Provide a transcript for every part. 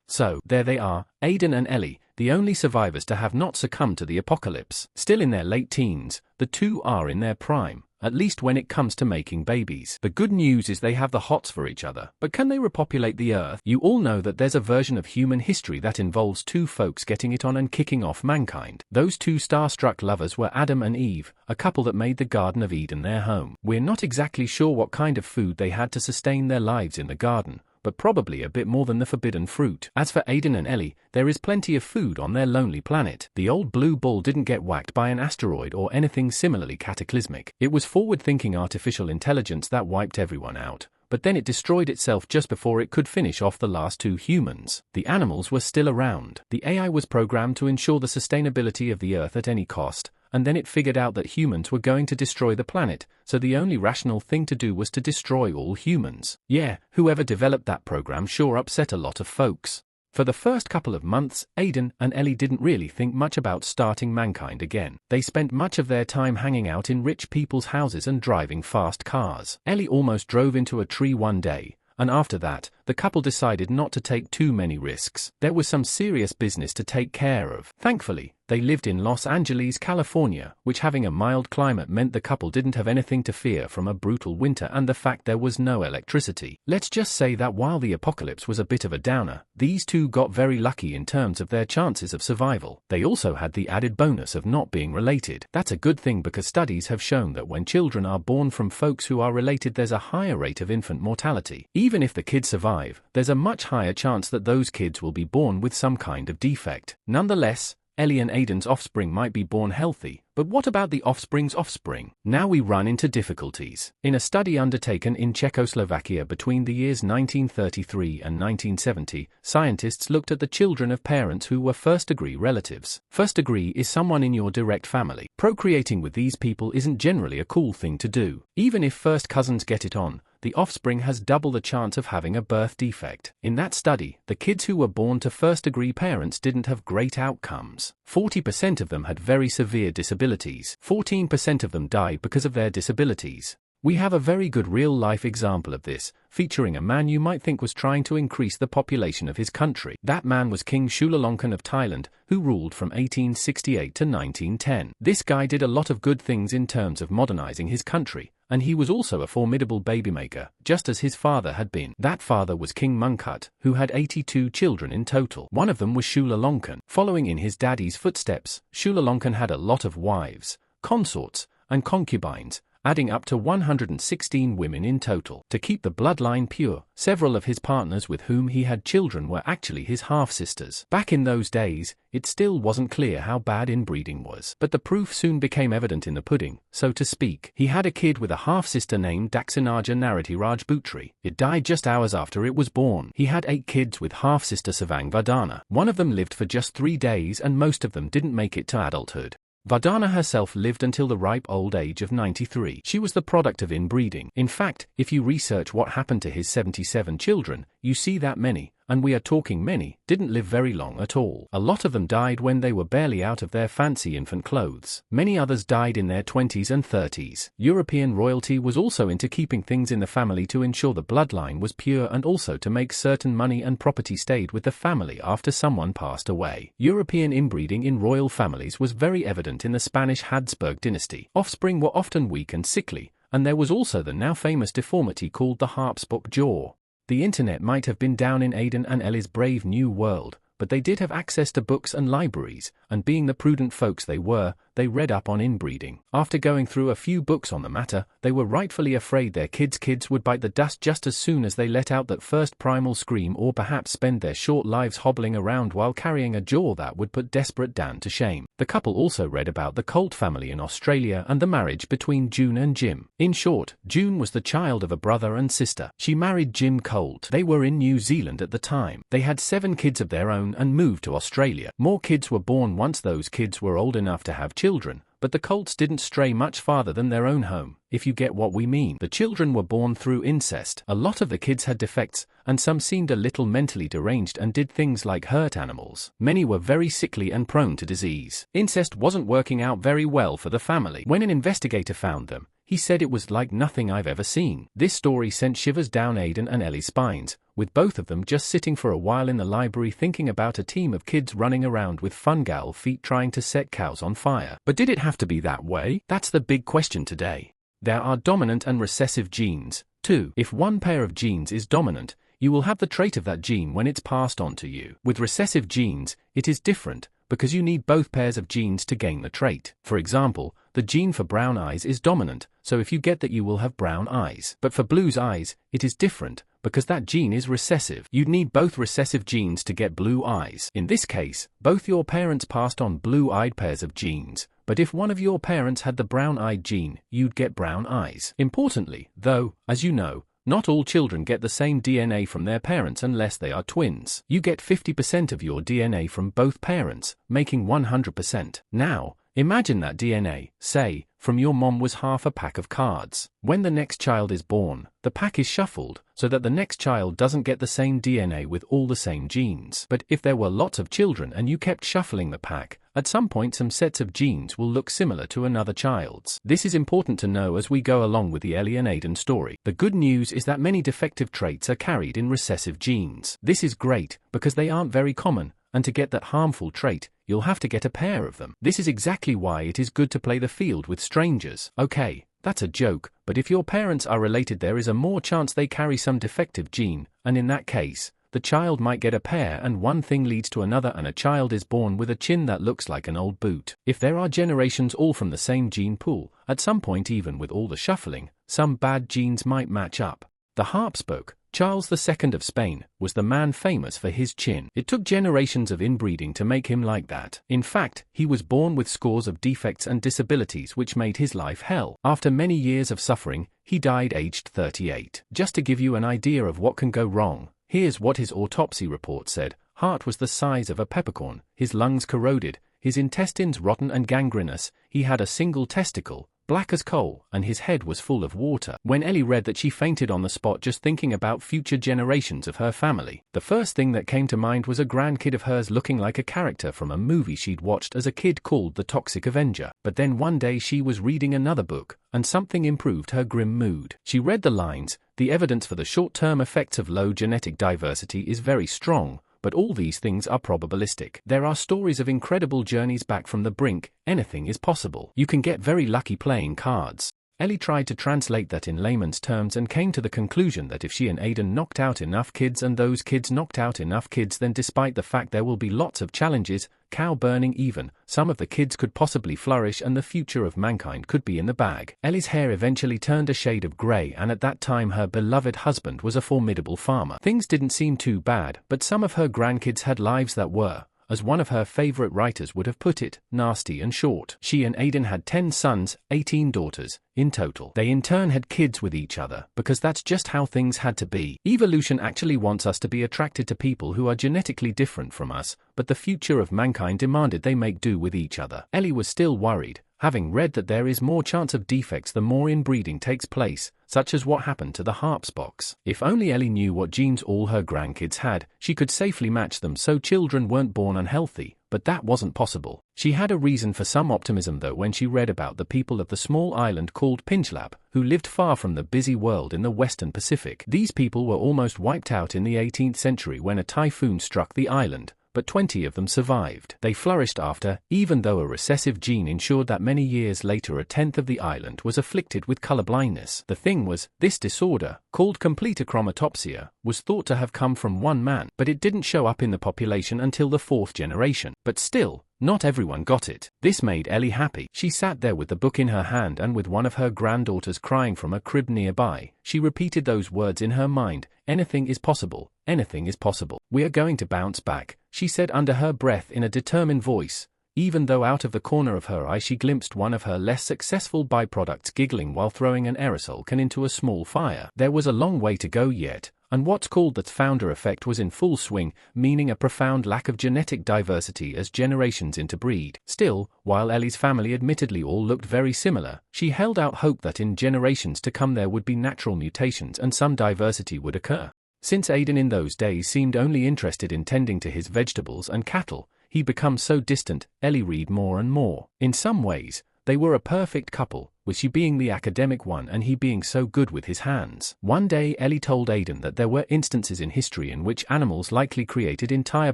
So, there they are, Aidan and Ellie, the only survivors to have not succumbed to the apocalypse. Still in their late teens, the two are in their prime, at least when it comes to making babies. The good news is they have the hots for each other. But can they repopulate the Earth? You all know that there's a version of human history that involves two folks getting it on and kicking off mankind. Those two starstruck lovers were Adam and Eve, a couple that made the Garden of Eden their home. We're not exactly sure what kind of food they had to sustain their lives in the garden, but probably a bit more than the forbidden fruit. As for Aidan and Ellie, there is plenty of food on their lonely planet. The old blue ball didn't get whacked by an asteroid or anything similarly cataclysmic. It was forward-thinking artificial intelligence that wiped everyone out, but then it destroyed itself just before it could finish off the last two humans. The animals were still around. The AI was programmed to ensure the sustainability of the Earth at any cost, and then it figured out that humans were going to destroy the planet, so the only rational thing to do was to destroy all humans. Yeah, whoever developed that program sure upset a lot of folks. For the first couple of months, Aidan and Ellie didn't really think much about starting mankind again. They spent much of their time hanging out in rich people's houses and driving fast cars. Ellie almost drove into a tree one day, and after that, the couple decided not to take too many risks. There was some serious business to take care of. Thankfully, they lived in Los Angeles, California, which having a mild climate meant the couple didn't have anything to fear from a brutal winter and the fact there was no electricity. Let's just say that while the apocalypse was a bit of a downer, these two got very lucky in terms of their chances of survival. They also had the added bonus of not being related. That's a good thing because studies have shown that when children are born from folks who are related, there's a higher rate of infant mortality. Even if the kids survive, there's a much higher chance that those kids will be born with some kind of defect. Nonetheless, Ellie and Aidan's offspring might be born healthy, but what about the offspring's offspring? Now we run into difficulties. In a study undertaken in Czechoslovakia between the years 1933 and 1970, scientists looked at the children of parents who were first-degree relatives. First-degree is someone in your direct family. Procreating with these people isn't generally a cool thing to do. Even if first cousins get it on, the offspring has double the chance of having a birth defect. In that study, the kids who were born to first-degree parents didn't have great outcomes. 40% of them had very severe disabilities. 14% of them died because of their disabilities. We have a very good real-life example of this, featuring a man you might think was trying to increase the population of his country. That man was King Chulalongkorn of Thailand, who ruled from 1868 to 1910. This guy did a lot of good things in terms of modernizing his country, and he was also a formidable babymaker, just as his father had been. That father was King Mongkut, who had 82 children in total. One of them was Chulalongkorn. Following in his daddy's footsteps, Chulalongkorn had a lot of wives, consorts, and concubines, adding up to 116 women in total. To keep the bloodline pure, several of his partners with whom he had children were actually his half-sisters. Back in those days, it still wasn't clear how bad inbreeding was. But the proof soon became evident in the pudding, so to speak. He had a kid with a half-sister named Daksinaja Narati Rajputri. It died just hours after it was born. He had 8 kids with half-sister Savang Vardhana. One of them lived for just 3 days and most of them didn't make it to adulthood. Vardhana herself lived until the ripe old age of 93. She was the product of inbreeding. In fact, if you research what happened to his 77 children, you see that many, and we are talking many, didn't live very long at all. A lot of them died when they were barely out of their fancy infant clothes. Many others died in their 20s and 30s. European royalty was also into keeping things in the family to ensure the bloodline was pure and also to make certain money and property stayed with the family after someone passed away. European inbreeding in royal families was very evident in the Spanish Habsburg dynasty. Offspring were often weak and sickly, and there was also the now famous deformity called the Habsburg jaw. The internet might have been down in Aidan and Ellie's brave new world, but they did have access to books and libraries, and being the prudent folks they were, they read up on inbreeding. After going through a few books on the matter, they were rightfully afraid their kids would bite the dust just as soon as they let out that first primal scream or perhaps spend their short lives hobbling around while carrying a jaw that would put desperate Dan to shame. The couple also read about the Colt family in Australia and the marriage between June and Jim. In short, June was the child of a brother and sister. She married Jim Colt. They were in New Zealand at the time. They had 7 kids of their own and moved to Australia. More kids were born once those kids were old enough to have children, but the Colts didn't stray much farther than their own home, if you get what we mean. The children were born through incest. A lot of the kids had defects, and some seemed a little mentally deranged and did things like hurt animals. Many were very sickly and prone to disease. Incest wasn't working out very well for the family. When an investigator found them, He said it was like nothing I've ever seen. This story sent shivers down Aiden and Ellie's spines, with both of them just sitting for a while in the library thinking about a team of kids running around with fungal feet trying to set cows on fire. But did it have to be that way? That's the big question today. There are dominant and recessive genes, too. If one pair of genes is dominant, you will have the trait of that gene when it's passed on to you. With recessive genes, it is different, because you need both pairs of genes to gain the trait. For example, the gene for brown eyes is dominant, so if you get that you will have brown eyes. But for blue eyes, it is different, because that gene is recessive. You'd need both recessive genes to get blue eyes. In this case, both your parents passed on blue-eyed pairs of genes, but if one of your parents had the brown-eyed gene, you'd get brown eyes. Importantly, though, as you know, not all children get the same DNA from their parents unless they are twins. You get 50% of your DNA from both parents, making 100%. Now, imagine that DNA, say, from your mom was half a pack of cards. When the next child is born, the pack is shuffled, so that the next child doesn't get the same DNA with all the same genes. But if there were lots of children and you kept shuffling the pack, at some point some sets of genes will look similar to another child's. This is important to know as we go along with the Ellie and Aiden story. The good news is that many defective traits are carried in recessive genes. This is great, because they aren't very common, and to get that harmful trait, you'll have to get a pair of them. This is exactly why it is good to play the field with strangers. Okay, that's a joke, but if your parents are related there is a more chance they carry some defective gene, and in that case, the child might get a pair and one thing leads to another and a child is born with a chin that looks like an old boot. If there are generations all from the same gene pool, at some point even with all the shuffling, some bad genes might match up. The harp spoke. Charles II of Spain was the man famous for his chin. It took generations of inbreeding to make him like that. In fact, he was born with scores of defects and disabilities which made his life hell. After many years of suffering, he died aged 38. Just to give you an idea of what can go wrong, here's what his autopsy report said. Heart was the size of a peppercorn, his lungs corroded, his intestines rotten and gangrenous, he had a single testicle, black as coal, and his head was full of water. When Ellie read that, she fainted on the spot just thinking about future generations of her family. The first thing that came to mind was a grandkid of hers looking like a character from a movie she'd watched as a kid called The Toxic Avenger. But then one day she was reading another book, and something improved her grim mood. She read the lines, "The evidence for the short-term effects of low genetic diversity is very strong, but all these things are probabilistic. There are stories of incredible journeys back from the brink, anything is possible. You can get very lucky playing cards." Ellie tried to translate that in layman's terms and came to the conclusion that if she and Aiden knocked out enough kids and those kids knocked out enough kids, then despite the fact there will be lots of challenges, cow burning even, some of the kids could possibly flourish and the future of mankind could be in the bag. Ellie's hair eventually turned a shade of grey, and at that time her beloved husband was a formidable farmer. Things didn't seem too bad, but some of her grandkids had lives that were, as one of her favorite writers would have put it, nasty and short. She and Aiden had 10 sons, 18 daughters, in total. They in turn had kids with each other, because that's just how things had to be. Evolution actually wants us to be attracted to people who are genetically different from us, but the future of mankind demanded they make do with each other. Ellie was still worried, having read that there is more chance of defects the more inbreeding takes place, such as what happened to the harps box. If only Ellie knew what genes all her grandkids had, she could safely match them so children weren't born unhealthy, but that wasn't possible. She had a reason for some optimism though when she read about the people of the small island called Pinchlap, who lived far from the busy world in the western Pacific. These people were almost wiped out in the 18th century when a typhoon struck the island, but 20 of them survived. They flourished after, even though a recessive gene ensured that many years later a tenth of the island was afflicted with colorblindness. The thing was, this disorder, called complete achromatopsia, was thought to have come from one man, but it didn't show up in the population until the 4th generation. But still, not everyone got it. This made Ellie happy. She sat there with the book in her hand and with one of her granddaughters crying from a crib nearby, she repeated those words in her mind, "Anything is possible, anything is possible. We are going to bounce back," she said under her breath in a determined voice, even though out of the corner of her eye she glimpsed one of her less successful byproducts giggling while throwing an aerosol can into a small fire. There was a long way to go yet, and what's called the founder effect was in full swing, meaning a profound lack of genetic diversity as generations interbreed. Still, while Ellie's family admittedly all looked very similar, she held out hope that in generations to come there would be natural mutations and some diversity would occur. Since Aiden in those days seemed only interested in tending to his vegetables and cattle, he'd become so distant, Ellie read more and more. In some ways, they were a perfect couple, with she being the academic one and he being so good with his hands. One day Ellie told Aidan that there were instances in history in which animals likely created entire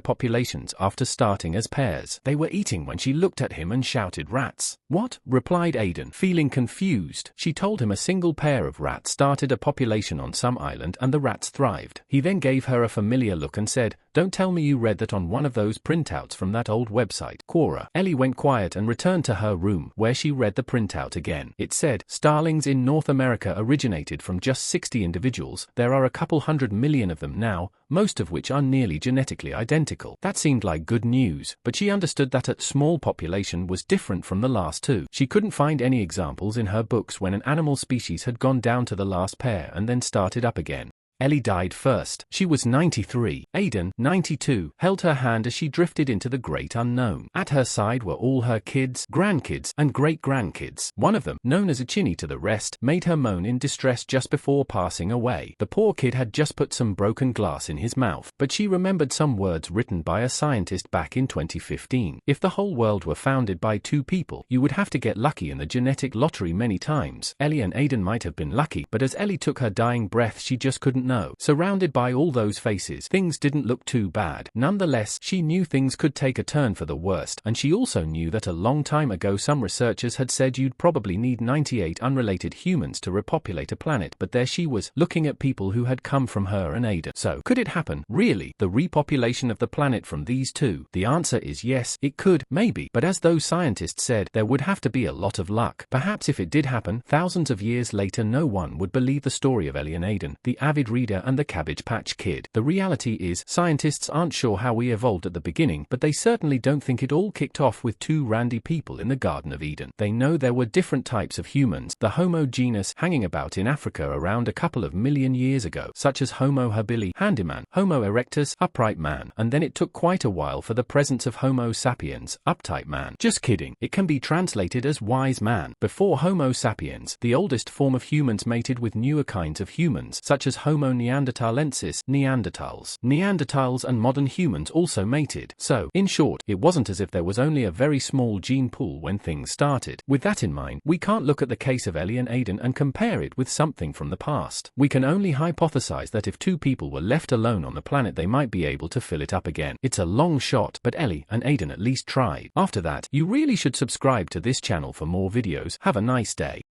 populations after starting as pairs. They were eating when she looked at him and shouted, "Rats." "What?" replied Aidan, feeling confused. She told him a single pair of rats started a population on some island and the rats thrived. He then gave her a familiar look and said, "Don't tell me you read that on one of those printouts from that old website, Quora." Ellie went quiet and returned to her room, where she read the printout again. It said, "Starlings in North America originated from just 60 individuals. There are a couple 100 million of them now, most of which are nearly genetically identical." That seemed like good news, but she understood that a small population was different from the last two. She couldn't find any examples in her books when an animal species had gone down to the last pair and then started up again. Ellie died first. She was 93. Aidan, 92, held her hand as she drifted into the great unknown. At her side were all her kids, grandkids, and great-grandkids. One of them, known as a chinny to the rest, made her moan in distress just before passing away. The poor kid had just put some broken glass in his mouth, but she remembered some words written by a scientist back in 2015. If the whole world were founded by two people, you would have to get lucky in the genetic lottery many times. Ellie and Aidan might have been lucky, but as Ellie took her dying breath, she just couldn't know. Surrounded by all those faces, things didn't look too bad. Nonetheless, she knew things could take a turn for the worst, and she also knew that a long time ago some researchers had said you'd probably need 98 unrelated humans to repopulate a planet, but there she was, looking at people who had come from her and Aidan. So, could it happen, really, the repopulation of the planet from these two? The answer is yes, it could, maybe, but as those scientists said, there would have to be a lot of luck. Perhaps if it did happen, thousands of years later no one would believe the story of Ellie and Aidan, the avid reader and the Cabbage Patch Kid. The reality is, scientists aren't sure how we evolved at the beginning, but they certainly don't think it all kicked off with two randy people in the Garden of Eden. They know there were different types of humans, the Homo genus, hanging about in Africa around a couple of million years ago, such as Homo habilis, handyman, Homo erectus, upright man, and then it took quite a while for the presence of Homo sapiens, uptight man. Just kidding, it can be translated as wise man. Before Homo sapiens, the oldest form of humans mated with newer kinds of humans, such as Homo neanderthalensis, Neanderthals. Neanderthals and modern humans also mated. So, in short, it wasn't as if there was only a very small gene pool when things started. With that in mind, we can't look at the case of Ellie and Aidan and compare it with something from the past. We can only hypothesize that if two people were left alone on the planet, they might be able to fill it up again. It's a long shot, but Ellie and Aidan at least tried. After that, you really should subscribe to this channel for more videos. Have a nice day.